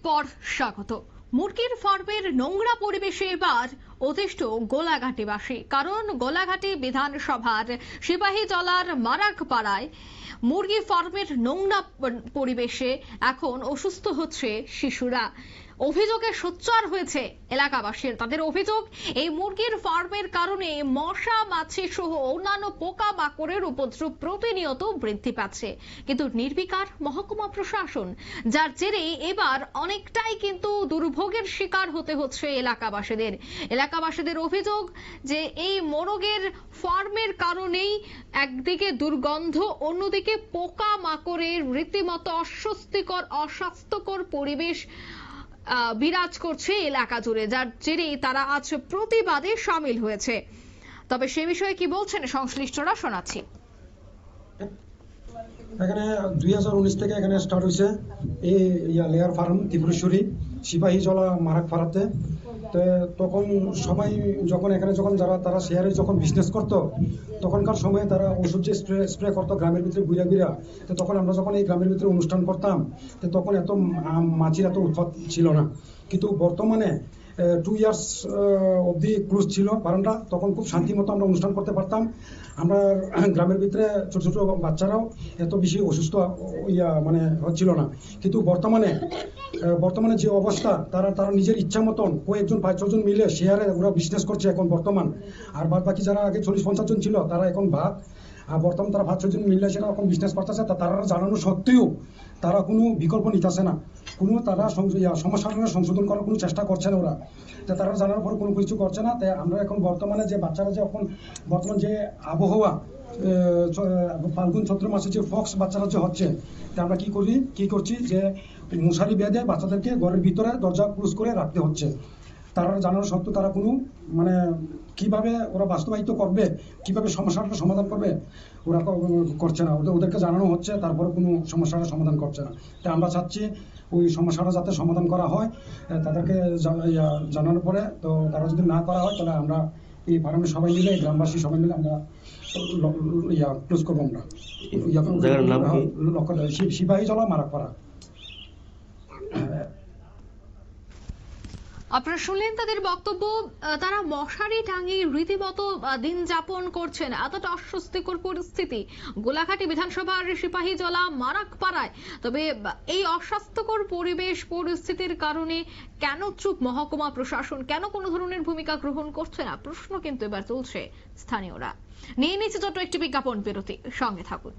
পর স্বাগত। মুরগির ফার্মের নোংরা পরিবেশে এবার অতিষ্ঠ গোলাঘাটিবাসী। কারণ গোলাঘাটি বিধানসভার সিপাহীজলার মারাকপাড়ায় মুরগি ফার্মের নোংরা পরিবেশে এখন অসুস্থ হচ্ছে শিশুরা। অভিযোগে সোচ্চার হয়েছে এলাকাবাসীর। তাদের অভিযোগ, এই মুরগির ফার্মের কারণে মশা মাছি সহ অন্যান্য পোকা মাকড়ের উপদ্রব প্রতিনিয়ত বৃদ্ধি পাচ্ছে। কিন্তু নির্বিকার মহকুমা প্রশাসন, যার জেরে এবার অনেকটাই কিন্তু দুর্ভোগের শিকার হতে হচ্ছে এলাকাবাসীদের অভিযোগ যে এই মোরগের ফার্মের কারণেই একদিকে দুর্গন্ধ, অন্যদিকে পোকা মাকড়ের রীতিমতো অস্বাস্থ্যকর পরিবেশ বিরাজ করছে এলাকা জুড়ে, যার জেরে তারা আজ প্রতিবাদে সামিল হয়েছে। তবে সে বিষয়ে কি বলছেন সংশ্লিষ্টরা শোনাচ্ছি। এখানে 2019 থেকে এখানে স্টার্ট হয়েছে এই লেয়ার ফার্ম ত্রিপুরেশ্বরী সিপাহীজলা মারাকপাড়াতে। তো তখন সবাই যখন তারা শেয়ারে যখন বিজনেস করতো, তখনকার সময়ে তারা ওষুধ যে স্প্রে করতো গ্রামের ভিতরে ঘুরা। তো তখন আমরা যখন এই গ্রামের ভিতরে অনুষ্ঠান করতাম, তো তখন এত মাছির এত উৎপাত ছিল না। কিন্তু বর্তমানে 2 ইয়ার্স অবধি ক্লোজ ছিল বারান্দা, তখন খুব শান্তি মতো আমরা অনুষ্ঠান করতে পারতাম। আমরা গ্রামের ভিতরে ছোট ছোট বাচ্চারাও এত বেশি অসুস্থ মানে হচ্ছিল না। কিন্তু বর্তমানে যে অবস্থা, তারা নিজের ইচ্ছা মতন কয়েকজন 5-6 জন মিলে শেয়ারে ওরা বিজনেস করছে এখন বর্তমান। আর বাদ বাকি যারা আগে 40-50 জন ছিল, তারা এখন ভাগ। আর বর্তমানে তারা 5-6 জন মিলে সেটা এখন বিজনেস করতেছে। তারা জানানো সত্ত্বেও তারা কোনো বিকল্প নিতেছে না, তারা সমস্যাটা সংশোধন করার কোনো চেষ্টা করছে না ওরা। তারা জানার পর কোনো কিছু করছে না। তাই আমরা এখন বর্তমানে যে বাচ্চারা যে এখন বর্তমান যে আবহাওয়া, ফাল্গুন চৈত্র মাসে যে ফক্স বাচ্চারা যে হচ্ছে, তা আমরা কি করছি যে মশারি বেঁধে বাচ্চাদেরকে ঘরের ভিতরে দরজা ক্লোজ করে রাখতে হচ্ছে। তারা জানানো সত্ত্বেও তারা কোনো মানে কিভাবে ওরা বাস্তবায়িত করবে, কিভাবে সমস্যাটা সমাধান করবে, ওরা করছে না। ওদেরকে জানানো হচ্ছে, তারপরে কোনো সমস্যাটা সমাধান করছে না। তাই আমরা চাচ্ছি ওই সমস্যাটা যাতে সমাধান করা হয়, তাদেরকে জানানোর পরে। তো তারা যদি না করা হয়, তাহলে আমরা এই ফার্মের সবাই মিলে, গ্রামবাসী সবাই মিলে আমরা ক্লোজ করবো। আমরা সিপাহীজলা মারাকপাড়া। আপনারা শুনলেন তাদের বক্তব্য। তারা মশারি টাঙিয়ে রীতিমতো দিন যাপন করছেন। এতটা অস্বস্তিকর পরিস্থিতি গোলাঘাটি বিধানসভার সিপাহীজলা মারাকপাড়ায়। তবে এই অস্বাস্থ্যকর পরিস্থিতির কারণে কেন চুপ মহকুমা প্রশাসন, কেন কোনো ধরনের ভূমিকা গ্রহণ করছে না, প্রশ্ন কিন্তু এবার তুলছে স্থানীয়রা। নিয়ে নিচ্ছে ছোট্ট একটি বিজ্ঞাপন বিরতি, সঙ্গে থাকুন।